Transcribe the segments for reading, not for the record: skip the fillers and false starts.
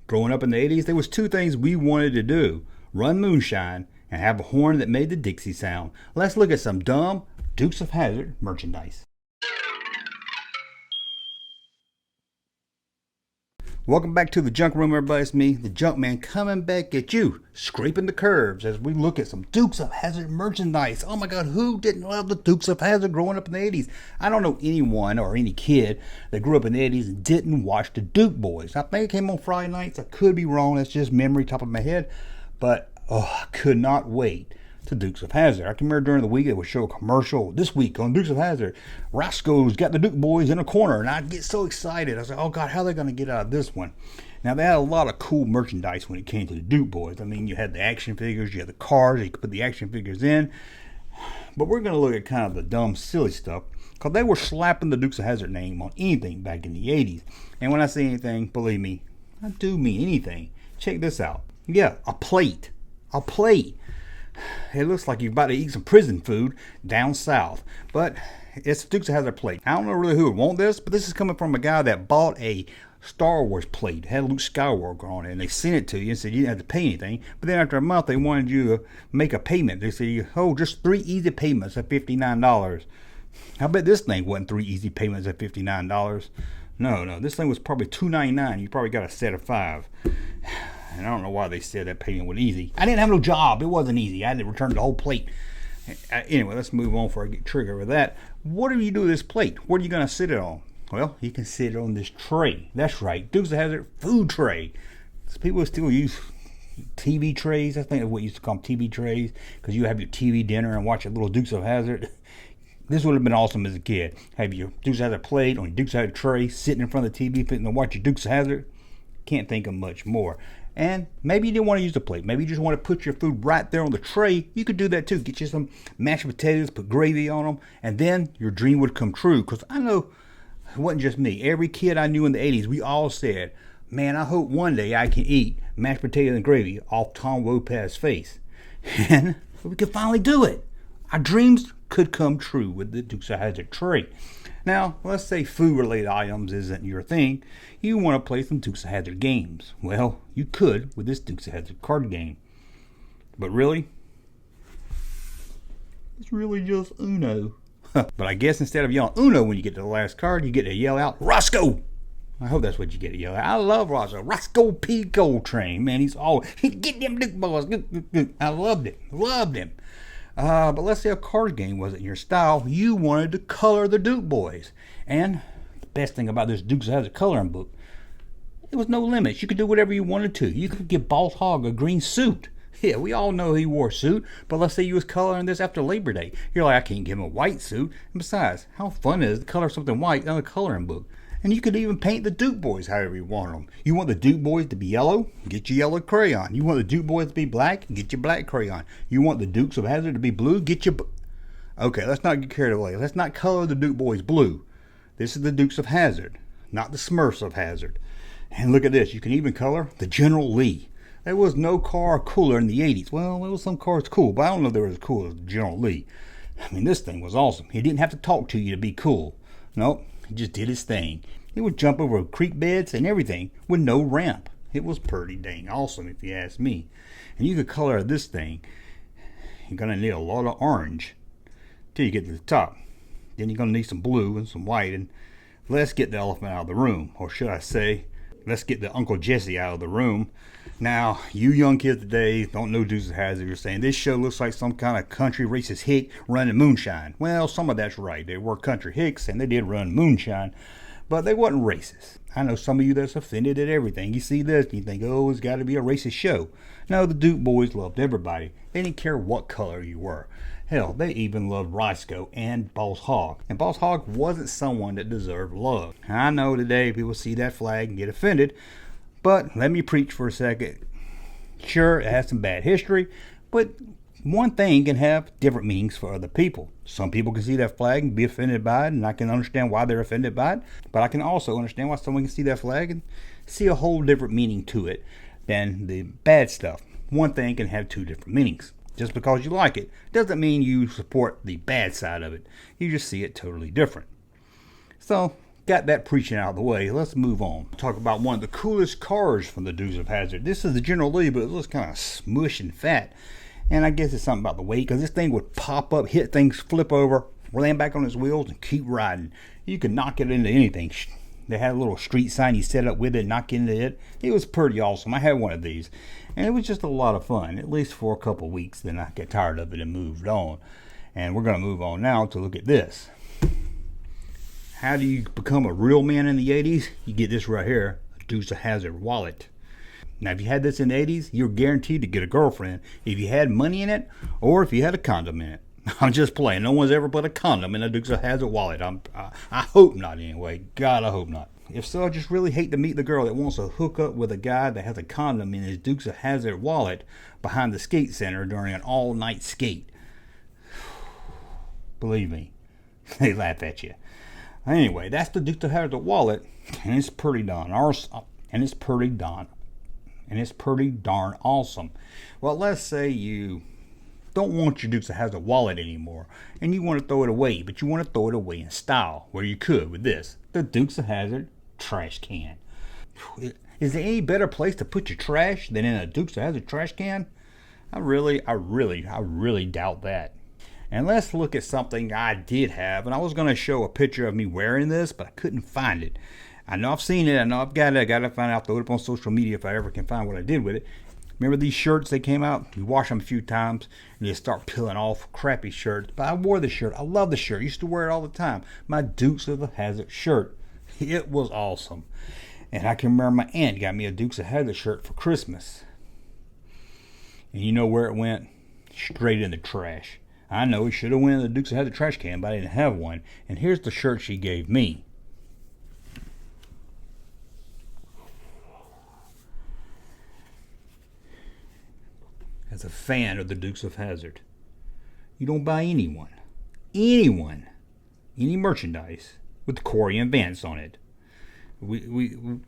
Growing up in the 80s, there was two things we wanted to do: run moonshine and have a horn that made the Dixie sound. Let's look at some dumb Dukes of Hazzard merchandise. Welcome back to the Junk Room, everybody. It's me, the Junkman, coming back at you, scraping the curves as we look at some Dukes of Hazzard merchandise. Oh my God, who didn't love the Dukes of Hazzard growing up in the 80s? I don't know anyone or any kid that grew up in the 80s and didn't watch the Duke Boys. I think it came on Friday nights. I could be wrong. That's just memory top of my head. But I could not wait to Dukes of Hazzard. I can remember during the week they would show a commercial. This week on Dukes of Hazzard, Roscoe's got the Duke Boys in a corner, and I'd get so excited. I was like, oh God, how are they going to get out of this one? Now, they had a lot of cool merchandise when it came to the Duke Boys. I mean, you had the action figures, you had the cars, you could put the action figures in. But we're going to look at kind of the dumb, silly stuff, because they were slapping the Dukes of Hazzard name on anything back in the 80s. And when I say anything, believe me, I do mean anything. Check this out. Yeah, a plate. A plate. It looks like you're about to eat some prison food down south. But it's Dukes of Hazzard plate. I don't know really who would want this, but this is coming from a guy that bought a Star Wars plate. It had Luke Skywalker on it, and they sent it to you and said you didn't have to pay anything. But then after a month, they wanted you to make a payment. They said, oh, just 3 easy payments at $59. I bet this thing wasn't 3 easy payments at $59. No, this thing was probably $2.99. You probably got a set of 5. And I don't know why they said that payment was easy. I didn't have no job. It wasn't easy. I had to return the whole plate. Anyway, let's move on before I get triggered with that. What do you do with this plate? What are you going to sit it on? Well, you can sit it on this tray. That's right. Dukes of Hazzard food tray. So people still use TV trays. I think that's what you used to call them, TV trays, because you have your TV dinner and watch a little Dukes of Hazzard. This would have been awesome as a kid. Have your Dukes of Hazzard plate on your Dukes of Hazzard tray, sitting in front of the TV, and watch your Dukes of Hazzard. Can't think of much more. And maybe you didn't want to use the plate. Maybe you just want to put your food right there on the tray. You could do that too. Get you some mashed potatoes, put gravy on them, and then your dream would come true. Because I know it wasn't just me. Every kid I knew in the 80s, we all said, man, I hope one day I can eat mashed potatoes and gravy off Tom Lopez's face. And we could finally do it. Our dreams could come true with the Dukes of Hazzard tray. Now, let's say food-related items isn't your thing. You want to play some Dukes of Hazzard games. Well, you could with this Dukes of Hazzard card game. But really, it's really just Uno. But I guess instead of yelling Uno when you get to the last card, you get to yell out Roscoe. I hope that's what you get to yell out. I love Roscoe. Roscoe P. Coltrane. Man, get them Duke Boys. I loved it. Loved him. But let's say a card game wasn't your style. You wanted to color the Duke Boys. And the best thing about this Dukes of Hazzard coloring book, there was no limits. You could do whatever you wanted to. You could give Boss Hogg a green suit. Yeah, we all know he wore a suit. But let's say you was coloring this after Labor Day. You're like, I can't give him a white suit. And besides, how fun is it to color something white on a coloring book? And you could even paint the Duke Boys however you want them. You want the Duke Boys to be yellow? Get your yellow crayon. You want the Duke Boys to be black? Get your black crayon. You want the Dukes of Hazzard to be blue? Get your... Okay, let's not get carried away. Let's not color the Duke Boys blue. This is the Dukes of Hazzard, not the Smurfs of Hazzard. And look at this. You can even color the General Lee. There was no car cooler in the 80s. Well, there was some cars cool, but I don't know if they were as cool as General Lee. I mean, this thing was awesome. He didn't have to talk to you to be cool. Nope, he just did his thing. He would jump over creek beds and everything with no ramp. It was pretty dang awesome if you ask me. And you could color this thing. You're going to need a lot of orange till you get to the top. Then you're going to need some blue and some white. And let's get the elephant out of the room. Or should I say, let's get the Uncle Jesse out of the room. Now, you young kids today don't know Dukes of Hazzard. You're saying this show looks like some kind of country racist hick running moonshine. Well, some of that's right. They were country hicks and they did run moonshine. But they wasn't racist. I know some of you that's offended at everything. You see this and you think, oh, it's got to be a racist show. No, the Duke Boys loved everybody. They didn't care what color you were. Hell, they even loved Roscoe and Boss Hogg. And Boss Hogg wasn't someone that deserved love. I know today people see that flag and get offended. But let me preach for a second. Sure, it has some bad history. But one thing can have different meanings for other people. Some people can see that flag and be offended by it, and I can understand why they're offended by it. But I can also understand why someone can see that flag and see a whole different meaning to it than the bad stuff. One thing can have two different meanings. Just because you like it doesn't mean you support the bad side of it. You just see it totally different. So got that preaching out of the way. Let's move on. Talk about one of the coolest cars from the Dukes of Hazzard. This is the General Lee, but it looks kind of smush and fat. And I guess it's something about the weight, because this thing would pop up, hit things, flip over, land back on its wheels, and keep riding. You could knock it into anything. They had a little street sign you set up with it, knock into it. It was pretty awesome. I had one of these. And it was just a lot of fun, at least for a couple weeks. Then I got tired of it and moved on. And we're going to move on now to look at this. How do you become a real man in the 80s? You get this right here, a Dukes of Hazzard wallet. Now, if you had this in the 80s, you're guaranteed to get a girlfriend if you had money in it or if you had a condom in it. I'm just playing. No one's ever put a condom in a Dukes of Hazzard wallet. I hope not anyway. God, I hope not. If so, I just really hate to meet the girl that wants to hook up with a guy that has a condom in his Dukes of Hazzard wallet behind the skate center during an all-night skate. Believe me, they laugh at you. Anyway, that's the Dukes of Hazzard wallet, and it's pretty darn awesome. And it's pretty darn awesome. Well, let's say you don't want your Dukes of Hazzard wallet anymore, and you want to throw it away, but you want to throw it away in style, where you could with this, the Dukes of Hazzard trash can. Is there any better place to put your trash than in a Dukes of Hazzard trash can? I really doubt that. And let's look at something I did have, and I was going to show a picture of me wearing this, but I couldn't find it. I know I've seen it. I know I've got it. I got to find out, throw it up on social media if I ever can find what I did with it. Remember these shirts? They came out. We wash them a few times, and they start peeling off. Crappy shirts. But I wore the shirt. I love the shirt. I used to wear it all the time. My Dukes of the Hazzard shirt. It was awesome. And I can remember my aunt got me a Dukes of Hazzard shirt for Christmas. And you know where it went? Straight in the trash. I know it should have went in the Dukes of Hazzard trash can, but I didn't have one. And here's the shirt she gave me. As a fan of the Dukes of Hazzard, you don't buy any merchandise with Corey and Vance on it. We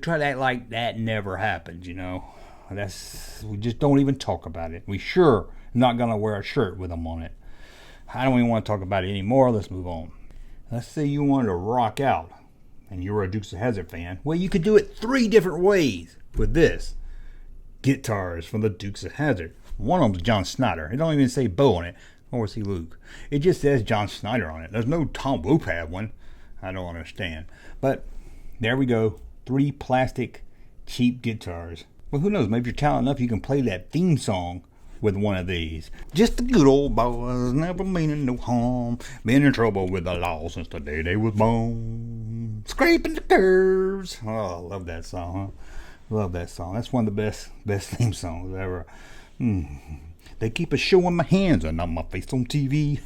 try to act like that never happened, you know. We just don't even talk about it. We sure not gonna wear a shirt with them on it. I don't even want to talk about it anymore. Let's move on. Let's say you wanted to rock out and you were a Dukes of Hazzard fan. Well, you could do it 3 different ways with this. Guitars from the Dukes of Hazzard. One of them's John Snyder. It don't even say Bo on it. Or is he Luke? It just says John Snyder on it. There's no Tom Wolfe had one. I don't understand. But there we go. 3 plastic cheap guitars. Well, who knows? Maybe you're talented enough you can play that theme song with one of these. Just the good old boys, never meaning no harm. Been in trouble with the law since the day they was born. Scraping the curves. Oh, I love that song, huh? Love that song. That's one of the best theme songs ever. They keep a showing my hands and not my face on TV.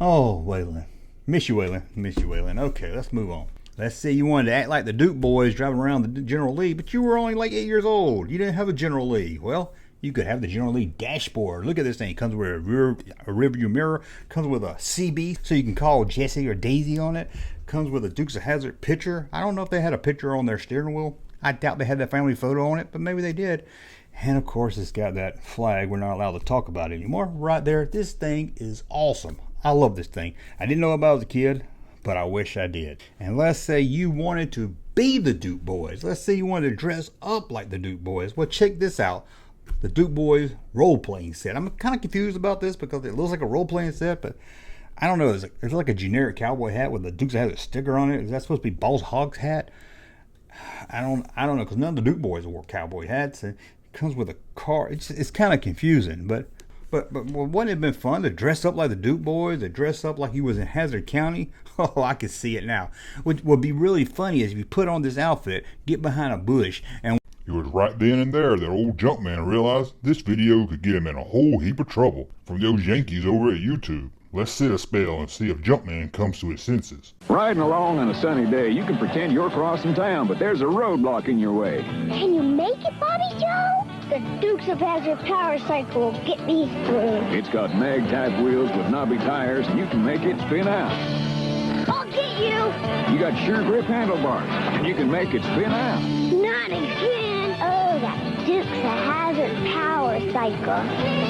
Oh, Waylon. Miss you, Waylon. Okay, let's move on. Let's say you wanted to act like the Duke boys driving around the General Lee, but you were only like 8 years old. You didn't have a General Lee. Well, you could have the General Lee dashboard. Look at this thing. It comes with a rear view mirror. Comes with a CB, so you can call Jesse or Daisy on it. Comes with a Dukes of Hazzard picture. I don't know if they had a picture on their steering wheel. I doubt they had that family photo on it, but maybe they did. And of course, it's got that flag we're not allowed to talk about anymore. Right there. This thing is awesome. I love this thing. I didn't know about it as a kid, but I wish I did. And let's say you wanted to be the Duke boys. Let's say you wanted to dress up like the Duke boys. Well, check this out. The Duke boys role-playing set. I'm kind of confused about this because it looks like a role-playing set, but I don't know. It's like a generic cowboy hat with the Dukes has a sticker on it. Is that supposed to be Boss Hogg's hat? I don't know, because none of the Duke boys wore cowboy hats. It comes with a car. It's kind of confusing, but wouldn't it have been fun to dress up like the Duke boys, to dress up like he was in Hazzard County? Oh, I can see it now. What would be really funny is if you put on this outfit, get behind a bush, and it was right then and there that old Junkman realized this video could get him in a whole heap of trouble from those Yankees over at YouTube. Let's sit a spell and see if Junkman comes to his senses. Riding along on a sunny day, you can pretend you're crossing town, but there's a roadblock in your way. Can you make it, Bobby Joe? The Dukes of Hazzard power cycle will get me through. It's got mag-type wheels with knobby tires, and you can make it spin out. I'll get you! You got sure grip handlebars, and you can make it spin out. Not again! Oh, that Dukes of Hazzard power cycle.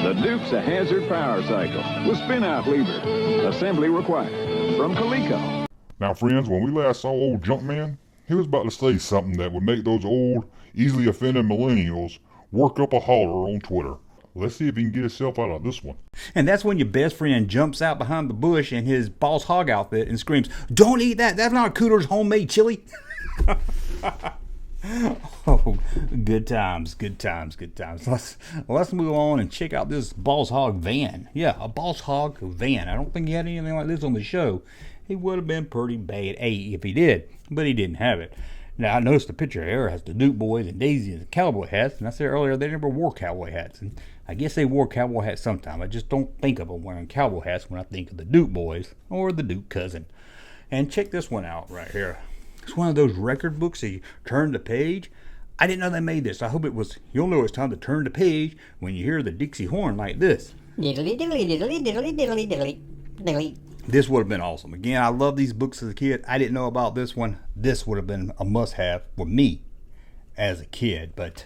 The Dukes of Hazzard power cycle with spin-out lever. Assembly required. From Coleco. Now, friends, when we last saw old Junkman, he was about to say something that would make those old, easily offended millennials work up a holler on Twitter. Let's see if he can get himself out of this one. And that's when your best friend jumps out behind the bush in his Boss Hog outfit and screams, "Don't eat that! That's not Cooter's homemade chili!" Oh, good times, good times, good times. Let's move on and check out this Boss Hog van. Yeah, a Boss Hog van. I don't think he had anything like this on the show. He would have been pretty bad if he did, but he didn't have it. Now, I noticed the picture here has the Duke boys and Daisy and the cowboy hats, and I said earlier they never wore cowboy hats, and I guess they wore cowboy hats sometime. I just don't think of them wearing cowboy hats when I think of the Duke boys or the Duke cousin. And check this one out right here. It's one of those record books that you turn the page. I didn't know they made this. I hope it was, you'll know it's time to turn the page when you hear the Dixie horn like this. Diddly diddly diddly diddly diddly diddly diddly. This would have been awesome. Again, I love these books as a kid. I didn't know about this one. This would have been a must-have for me as a kid. But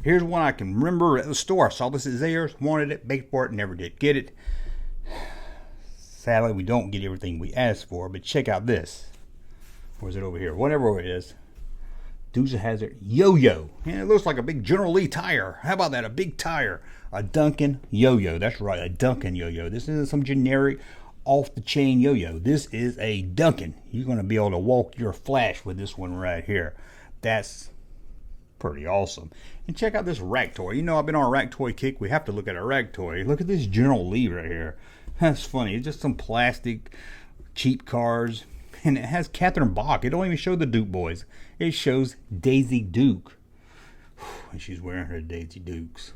here's one I can remember at the store. I saw this at Zayre's, wanted it, begged for it, never did get it. Sadly, we don't get everything we asked for, but check out this. Or is it over here? Whatever it is. Dukes of Hazzard Yo-Yo. And it looks like a big General Lee tire. How about that? A big tire. A Duncan Yo-Yo. That's right, a Duncan Yo-Yo. This isn't some generic off-the-chain yo-yo. This is a Duncan. You're going to be able to walk your flash with this one right here. That's pretty awesome. And check out this rack toy. You know, I've been on a rack toy kick. We have to look at a rack toy. Look at this General Lee right here. That's funny. It's just some plastic cheap cars. And it has Catherine Bach. It don't even show the Duke boys. It shows Daisy Duke. And she's wearing her Daisy Dukes.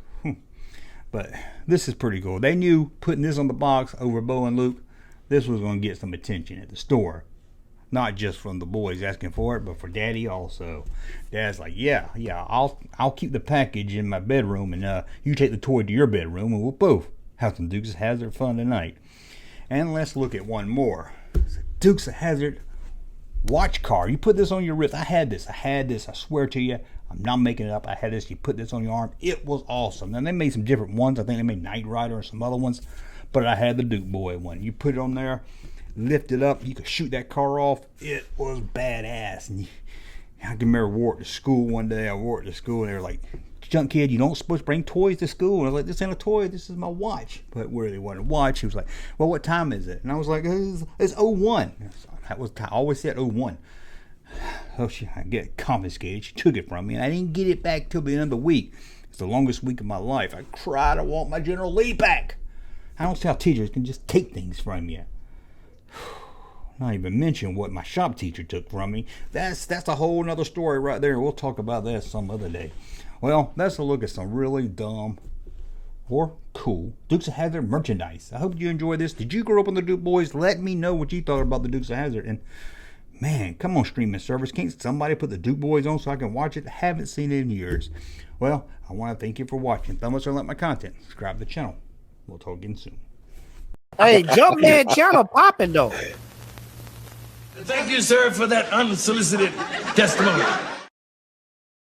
But this is pretty cool. They knew putting this on the box over Bo and Luke, this was going to get some attention at the store. Not just from the boys asking for it, but for Daddy also. Dad's like, yeah, I'll keep the package in my bedroom, and you take the toy to your bedroom, and we'll both have some Dukes of Hazzard fun tonight. And let's look at one more. It's a Dukes of Hazzard watch car. You put this on your wrist. I had this. I swear to you. I'm not making it up. I had this. You put this on your arm. It was awesome. And they made some different ones. I think they made Knight Rider and some other ones. But I had the Duke Boy one. You put it on there, lift it up, you could shoot that car off. It was badass. And I can remember wore it to school one day. I wore it to school and they were like, "Junk kid, you don't supposed to bring toys to school." And I was like, "This ain't a toy, this is my watch." But where they wanted a watch, he was like, "Well, what time is it?" And I was like, it's 01. That was, I always said 01. So I get confiscated. She took it from me and I didn't get it back till the end of the week. It's the longest week of my life. I cried. I want my General Lee back. I don't see how teachers can just take things from you. Not even mention what my shop teacher took from me. That's a whole nother story right there. We'll talk about that some other day. Well, that's a look at some really dumb or cool Dukes of Hazzard merchandise. I hope you enjoy this. Did you grow up on the Duke boys? Let me know what you thought about the Dukes of Hazzard. And man, come on, streaming service. Can't somebody put the Duke boys on so I can watch it? I haven't seen it in years. Well, I want to thank you for watching. Thumb us or like my content. Subscribe to the channel. We'll talk again soon. Hey, Junkman channel popping though. Thank you, sir, for that unsolicited testimony.